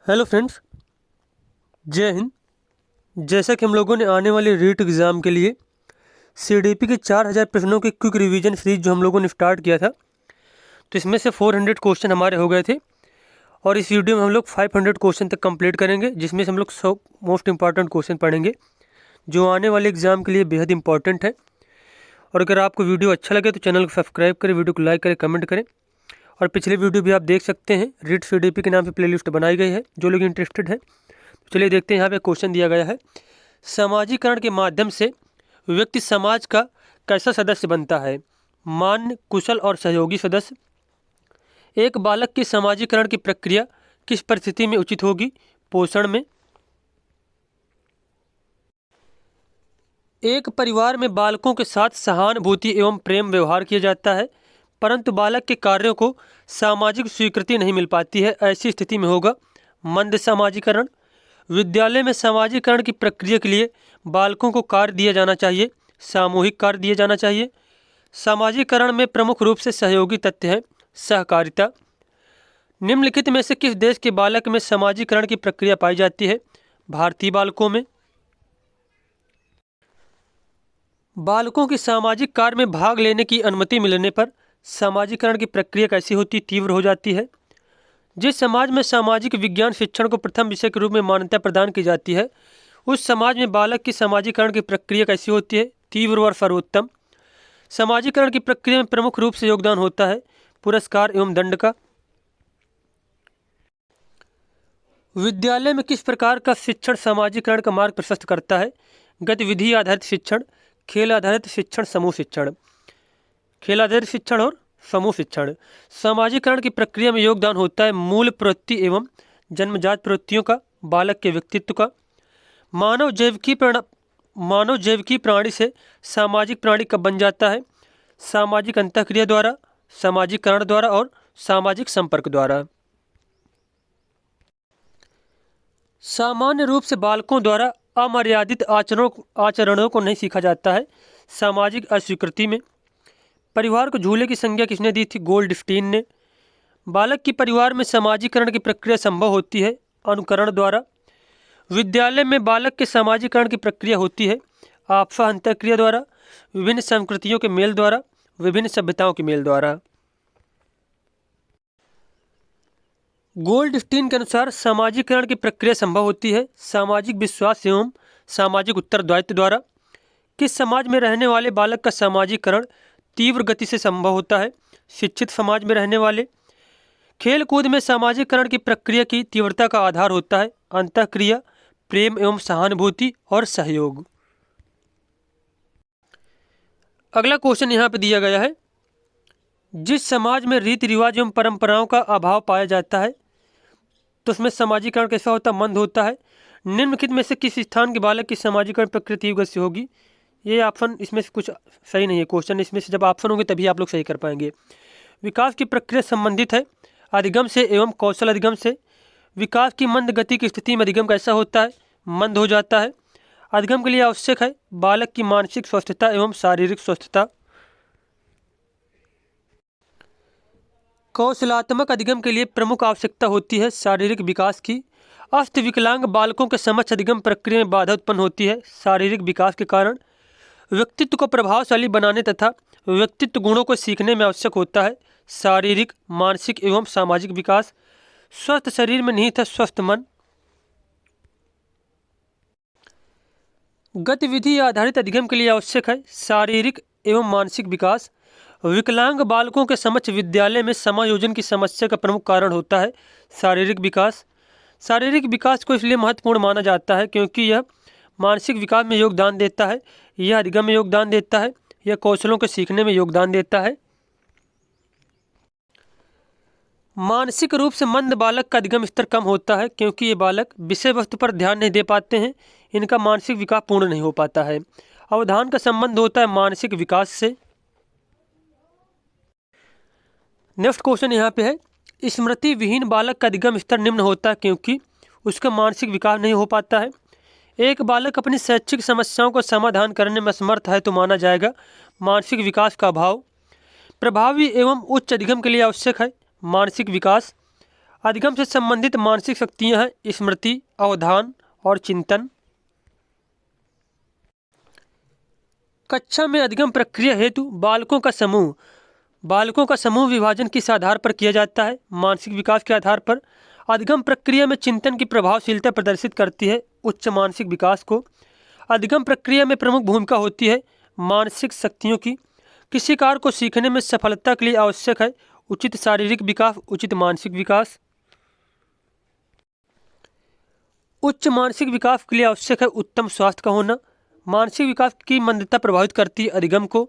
Hello friends, जय हिंद। जैसा कि हम लोगों ने आने वाले रीट एग्ज़ाम के लिए सीडीपी के 4000 प्रश्नों की क्विक रिवीजन सीरीज जो हम लोगों ने स्टार्ट किया था, तो इसमें से 400 क्वेश्चन हमारे हो गए थे और इस वीडियो में हम लोग 500 क्वेश्चन तक कंप्लीट करेंगे, जिसमें से हम लोग 100 मोस्ट इंपॉर्टेंट क्वेश्चन पढ़ेंगे जो आने वाले एग्ज़ाम के लिए बेहद इंपॉर्टेंट है। और अगर आपको वीडियो अच्छा लगे तो चैनल को सब्सक्राइब करें, वीडियो को लाइक करें, कमेंट करें। और पिछले वीडियो भी आप देख सकते हैं, रीट सीडीपी के नाम से प्लेलिस्ट बनाई गई है, जो लोग इंटरेस्टेड है। चलिए देखते हैं, यहाँ पे क्वेश्चन दिया गया है। समाजीकरण के माध्यम से व्यक्ति समाज का कैसा सदस्य बनता है? मान्य, कुशल और सहयोगी सदस्य। एक बालक की समाजीकरण की प्रक्रिया किस परिस्थिति में उचित होगी? पोषण में। एक परिवार में बालकों के साथ सहानुभूति एवं प्रेम व्यवहार किया जाता है, परंतु बालक के कार्यों को सामाजिक स्वीकृति नहीं मिल पाती है। ऐसी स्थिति में होगा मंद समाजीकरण। विद्यालय में समाजीकरण की प्रक्रिया के लिए बालकों को कार्य दिया जाना चाहिए, सामूहिक कार्य दिया जाना चाहिए। समाजीकरण में प्रमुख रूप से सहयोगी तथ्य हैं। सहकारिता। निम्नलिखित में से किस देश के बालक में समाजीकरण की प्रक्रिया पाई जाती है? भारतीय बालकों में। बालकों की सामाजिक कार्य में भाग लेने की अनुमति मिलने पर समाजीकरण की प्रक्रिया कैसी होती? तीव्र हो जाती है। जिस समाज में सामाजिक विज्ञान शिक्षण को प्रथम विषय के रूप में मान्यता प्रदान की जाती है, उस समाज में बालक की समाजीकरण की प्रक्रिया कैसी होती है? तीव्र और सर्वोत्तम। समाजीकरण की प्रक्रिया में प्रमुख रूप से योगदान होता है पुरस्कार एवं दंड का। विद्यालय में किस प्रकार का शिक्षण समाजीकरण का मार्ग प्रशस्त करता है? गतिविधि आधारित शिक्षण, खेल आधारित शिक्षण, समूह शिक्षण। खेल आधारित शिक्षण और समूह शिक्षण। समाजीकरण की प्रक्रिया में योगदान होता है मूल प्रवृत्ति एवं जन्मजात प्रवृत्तियों का, बालक के व्यक्तित्व का। मानव जैविकी प्राणी से सामाजिक प्राणी कब बन जाता है? सामाजिक अंतःक्रिया द्वारा, सामाजिकरण द्वारा और सामाजिक संपर्क द्वारा। सामान्य रूप से बालकों द्वारा अमर्यादित आचरणों को नहीं सीखा जाता है। सामाजिक अस्वीकृति में। परिवार को झूले की संज्ञा किसने दी थी? गोल्डस्टीन ने। बालक की परिवार में समाजीकरण की प्रक्रिया संभव होती है अनुकरण द्वारा। विद्यालय में बालक के समाजीकरण की प्रक्रिया होती है आपसा अंतःक्रिया द्वारा, विभिन्न संस्कृतियों के मेल द्वारा, विभिन्न सभ्यताओं के मेल द्वारा। गोल्डस्टीन के अनुसार समाजीकरण की प्रक्रिया संभव होती है सामाजिक विश्वास एवं सामाजिक उत्तरदायित्व द्वारा। किस समाज में रहने वाले बालक का समाजीकरण तीव्र गति से संभव होता है? शिक्षित समाज में रहने वाले। खेल कूद में समाजीकरण की प्रक्रिया की तीव्रता का आधार होता है अंतःक्रिया, प्रेम एवं सहानुभूति और सहयोग। अगला क्वेश्चन यहाँ पे दिया गया है, जिस समाज में रीति रिवाज एवं परंपराओं का अभाव पाया जाता है तो उसमें समाजीकरण कैसा होता है? मंद होता है। निम्नलिखित में से किस स्थान के बालक की समाजीकरण प्रक्रिया तीव्र गति से होगी? ये ऑप्शन इसमें से कुछ सही नहीं है। क्वेश्चन इसमें से जब ऑप्शन होंगे तभी आप लोग सही कर पाएंगे। विकास की प्रक्रिया संबंधित है अधिगम से एवं कौशल अधिगम से। विकास की मंद गति की स्थिति में अधिगम कैसा होता है? मंद हो जाता है। अधिगम के लिए आवश्यक है बालक की मानसिक स्वस्थता एवं शारीरिक स्वस्थता। कौशलात्मक अधिगम के लिए प्रमुख आवश्यकता होती है शारीरिक विकास की। अस्त विकलांग बालकों के समक्ष अधिगम प्रक्रिया में बाधा उत्पन्न होती है शारीरिक विकास के कारण। व्यक्तित्व को प्रभावशाली बनाने तथा व्यक्तित्व गुणों को सीखने में आवश्यक होता है शारीरिक, मानसिक एवं सामाजिक विकास। स्वस्थ शरीर में निहित है स्वस्थ मन। गतिविधि आधारित अधिगम के लिए आवश्यक है शारीरिक एवं मानसिक विकास। विकलांग बालकों के समक्ष विद्यालय में समायोजन की समस्या का प्रमुख कारण होता है शारीरिक विकास। शारीरिक विकास को इसलिए महत्वपूर्ण माना जाता है क्योंकि यह मानसिक विकास में योगदान देता है, यह अधिगम में योगदान देता है, यह कौशलों के सीखने में योगदान देता है। मानसिक रूप से मंद बालक का अधिगम स्तर कम होता है क्योंकि ये बालक विषय वस्तु पर ध्यान नहीं दे पाते हैं, इनका मानसिक विकास पूर्ण नहीं हो पाता है। अवधान का संबंध होता है मानसिक विकास से। नेक्स्ट क्वेश्चन यहाँ पे है, स्मृति विहीन बालक का अधिगम स्तर निम्न होता है क्योंकि उसका मानसिक विकास नहीं हो पाता है। एक बालक अपनी शैक्षिक समस्याओं का समाधान करने में असमर्थ है तो माना जाएगा मानसिक विकास का अभाव। प्रभावी एवं उच्च अधिगम के लिए आवश्यक है मानसिक विकास। अधिगम से संबंधित मानसिक शक्तियां हैं स्मृति, अवधान और चिंतन। कक्षा में अधिगम प्रक्रिया हेतु बालकों का समूह विभाजन किस आधार पर किया जाता है? मानसिक विकास के आधार पर। अधिगम प्रक्रिया में चिंतन की प्रभावशीलता प्रदर्शित करती है उच्च मानसिक विकास को। अधिगम प्रक्रिया में प्रमुख भूमिका होती है मानसिक शक्तियों की। किसी कार्य को सीखने में सफलता के लिए आवश्यक है उचित शारीरिक विकास, उचित मानसिक विकास। उच्च मानसिक विकास के लिए आवश्यक है उत्तम स्वास्थ्य का होना। मानसिक विकास की मंदता प्रभावित करती है अधिगम को।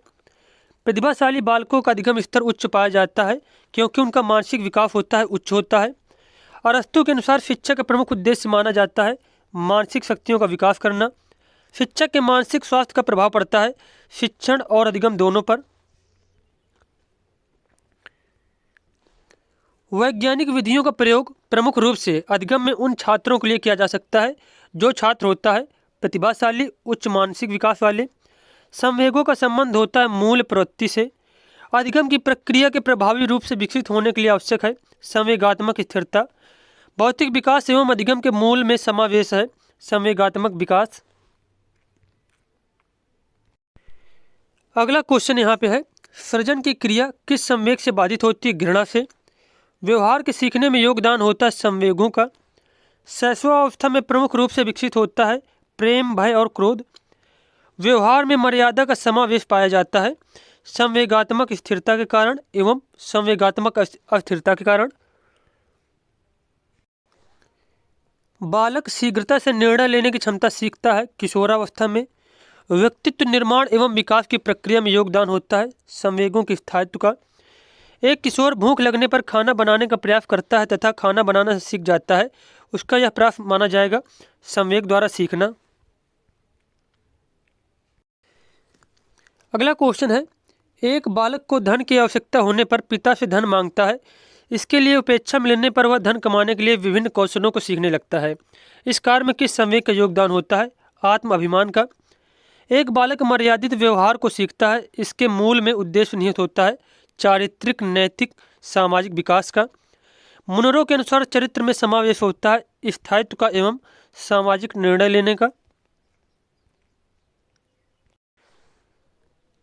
प्रतिभाशाली बालकों का अधिगम स्तर उच्च पाया जाता है क्योंकि उनका मानसिक विकास उच्च होता है। अरस्तु के अनुसार शिक्षा का प्रमुख उद्देश्य माना जाता है मानसिक शक्तियों का विकास करना। शिक्षक के मानसिक स्वास्थ्य का प्रभाव पड़ता है शिक्षण और अधिगम दोनों पर। वैज्ञानिक विधियों का प्रयोग प्रमुख रूप से अधिगम में उन छात्रों के लिए किया जा सकता है जो छात्र होता है प्रतिभाशाली, उच्च मानसिक विकास वाले। संवेगों का संबंध होता है मूल प्रवृत्ति से। अधिगम की प्रक्रिया के प्रभावी रूप से विकसित होने के लिए आवश्यक है संवेगात्मक स्थिरता। भौतिक विकास एवं अधिगम के मूल में समावेश है संवेगात्मक विकास। अगला क्वेश्चन यहाँ पे है, सृजन की क्रिया किस संवेग से बाधित होती है? घृणा से। व्यवहार के सीखने में योगदान होता है संवेगों का। शैशवावस्था में प्रमुख रूप से विकसित होता है प्रेम, भय और क्रोध। व्यवहार में मर्यादा का समावेश पाया जाता है संवेगात्मक स्थिरता के कारण एवं संवेगात्मक अस्थिरता के कारण। बालक शीघ्रता से निर्णय लेने की क्षमता सीखता है किशोरावस्था में। व्यक्तित्व निर्माण एवं विकास की प्रक्रिया में योगदान होता है संवेगों के स्थायित्व का। एक किशोर भूख लगने पर खाना बनाने का प्रयास करता है तथा खाना बनाना सीख जाता है। उसका यह प्रयास माना जाएगा संवेग द्वारा सीखना। अगला क्वेश्चन है, एक बालक को धन की आवश्यकता होने पर पिता से धन मांगता है। इसके लिए उपेक्षा मिलने पर वह धन कमाने के लिए विभिन्न कौशलों को सीखने लगता है। इस कार्य में किस संवेग का योगदान होता है? आत्म अभिमान का। एक बालक मर्यादित व्यवहार को सीखता है। इसके मूल में उद्देश्य निहित होता है चारित्रिक, नैतिक, सामाजिक विकास का। मुनरो के अनुसार चरित्र में समावेश होता है स्थायित्व का एवं सामाजिक निर्णय लेने का।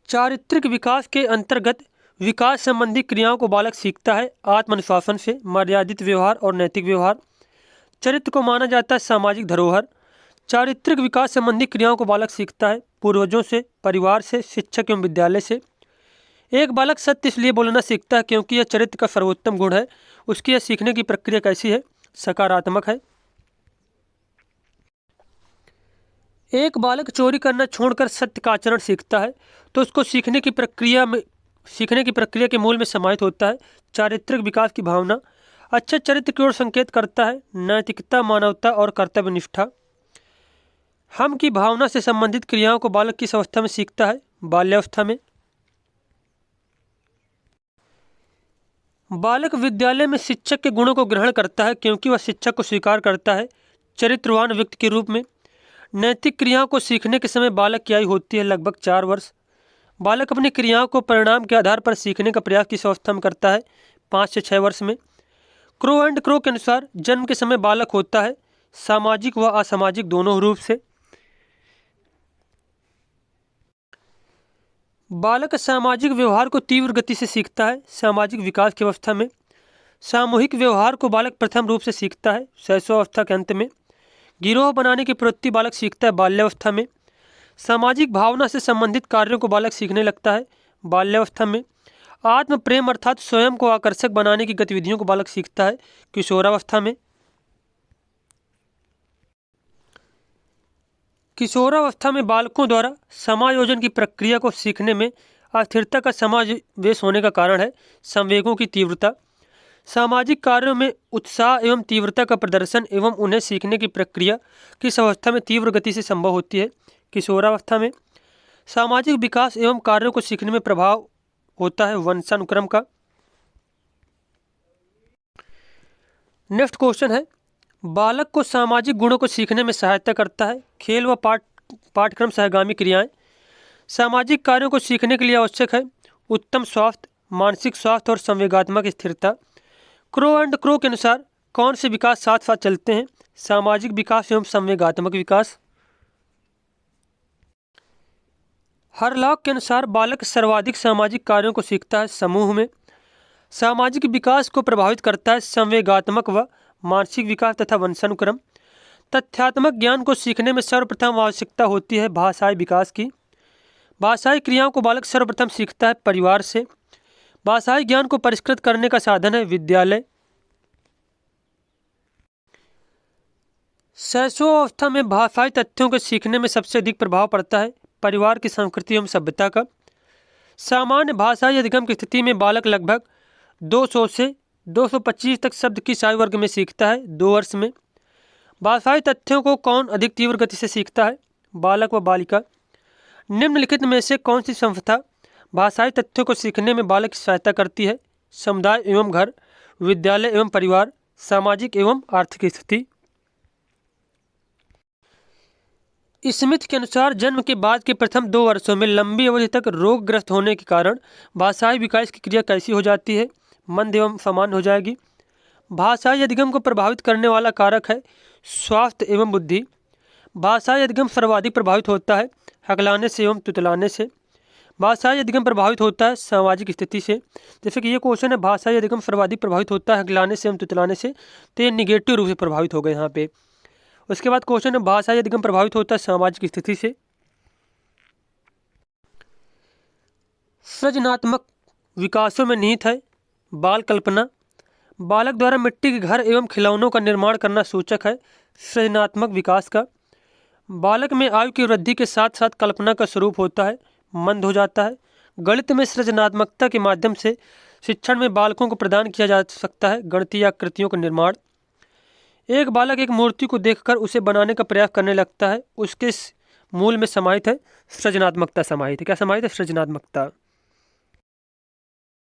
चारित्रिक विकास के अंतर्गत विकास संबंधी क्रियाओं को बालक सीखता है आत्मनुशासन से, मर्यादित व्यवहार और नैतिक व्यवहार। चरित्र को माना जाता है सामाजिक धरोहर। चारित्रिक विकास संबंधी क्रियाओं को बालक सीखता है पूर्वजों से, परिवार से, शिक्षक एवं विद्यालय से। एक बालक सत्य इसलिए बोलना सीखता है क्योंकि यह चरित्र का सर्वोत्तम गुण है। उसकी यह सीखने की प्रक्रिया कैसी है? सकारात्मक है। एक बालक चोरी करना छोड़कर सत्य का आचरण सीखता है तो उसको सीखने की प्रक्रिया के मूल में समाहित होता है चारित्रिक विकास की भावना। अच्छे चरित्र की ओर संकेत करता है नैतिकता, मानवता और कर्तव्य निष्ठा। हम की भावना से संबंधित क्रियाओं को बालक किस अवस्था में सीखता है? बाल्यावस्था में। बालक विद्यालय में शिक्षक के गुणों को ग्रहण करता है क्योंकि वह शिक्षक को स्वीकार करता है चरित्रवान व्यक्ति के रूप में। नैतिक क्रियाओं को सीखने के समय बालक की आयु होती है लगभग 4 वर्ष। बालक अपनी क्रियाओं को परिणाम के आधार पर सीखने का प्रयास किस अवस्था में करता है? 5 से 6 वर्ष में। क्रो एंड क्रो के अनुसार जन्म के समय बालक होता है सामाजिक व असामाजिक दोनों रूप से। बालक सामाजिक व्यवहार को तीव्र गति से सीखता है सामाजिक विकास की अवस्था में। सामूहिक व्यवहार को बालक प्रथम रूप से सीखता है शैशवावस्था के अंत में। गिरोह बनाने की प्रवृत्ति बालक सीखता है बाल्यावस्था में। सामाजिक भावना से संबंधित कार्यों को बालक सीखने लगता है बाल्यावस्था में। आत्म प्रेम अर्थात स्वयं को आकर्षक बनाने की गतिविधियों को बालक सीखता है किशोरावस्था में। किशोरावस्था में बालकों द्वारा समायोजन की प्रक्रिया को सीखने में अस्थिरता का समावेश होने का कारण है संवेगों की तीव्रता। सामाजिक कार्यों में उत्साह एवं तीव्रता का प्रदर्शन एवं उन्हें सीखने की प्रक्रिया किस अवस्था में तीव्र गति से संभव होती है? किशोरावस्था में। सामाजिक विकास एवं कार्यों को सीखने में प्रभाव होता है वंशानुक्रम का। नेक्स्ट क्वेश्चन है, बालक को सामाजिक गुणों को सीखने में सहायता करता है खेल व पाठ्यक्रम सहगामी क्रियाएं। सामाजिक कार्यों को सीखने के लिए आवश्यक है उत्तम स्वास्थ्य, मानसिक स्वास्थ्य और संवेगात्मक स्थिरता। क्रो एंड क्रो के अनुसार कौन से विकास साथ साथ चलते हैं? सामाजिक विकास एवं संवेगात्मक विकास। हरलॉक के अनुसार बालक सर्वाधिक सामाजिक कार्यों को सीखता है समूह में। सामाजिक विकास को प्रभावित करता है संवेगात्मक व मानसिक विकास तथा वंशानुक्रम। तथ्यात्मक ज्ञान को सीखने में सर्वप्रथम आवश्यकता होती है भाषाई विकास की। भाषाई क्रियाओं को बालक सर्वप्रथम सीखता है परिवार से। भाषाई ज्ञान को परिष्कृत करने का साधन है विद्यालय। शैशवावस्था में भाषाई तथ्यों के सीखने में सबसे अधिक प्रभाव पड़ता है परिवार की संस्कृति एवं सभ्यता का। सामान्य भाषाई अधिगम की स्थिति में बालक लगभग 200 से 225 तक शब्द की आयु वर्ग में सीखता है 2 वर्ष में। भाषाई तथ्यों को कौन अधिक तीव्र गति से सीखता है? बालक व बालिका। निम्नलिखित में से कौन सी संस्था भाषाई तथ्यों को सीखने में बालक की सहायता करती है? समुदाय एवं घर, विद्यालय एवं परिवार, सामाजिक एवं आर्थिक स्थिति। स्मिथ के अनुसार जन्म के बाद के प्रथम 2 वर्षों में लंबी अवधि तक रोगग्रस्त होने के कारण भाषाई विकास की क्रिया कैसी हो जाती है? मंद एवं सामान्य हो जाएगी। भाषाई अधिगम को प्रभावित करने वाला कारक है स्वास्थ्य एवं बुद्धि। भाषाई अधिगम सर्वाधिक प्रभावित होता है हकलाने से एवं तुतलाने से। भाषाई अधिगम प्रभावित होता है सामाजिक स्थिति से। जैसे कि ये क्वेश्चन है, भाषाई अधिगम सर्वाधिक प्रभावित होता है हकलाने से एवं तुतलाने से, तो ये निगेटिव रूप से प्रभावित हो गए यहाँ पे। उसके बाद क्वेश्चन है, भाषाई अधिगम प्रभावित होता है सामाजिक स्थिति से। सृजनात्मक विकासों में निहित है बाल कल्पना। बालक द्वारा मिट्टी के घर एवं खिलौनों का निर्माण करना सूचक है सृजनात्मक विकास का। बालक में आयु की वृद्धि के साथ साथ कल्पना का स्वरूप होता है मंद हो जाता है। गणित में सृजनात्मकता के माध्यम से शिक्षण में बालकों को प्रदान किया जा सकता है गणितीय आकृतियों का निर्माण। एक बालक एक मूर्ति को देखकर उसे बनाने का प्रयास करने लगता है, उसके मूल में समाहित है सृजनात्मकता समाहित है। क्या समाहित है? सृजनात्मकता।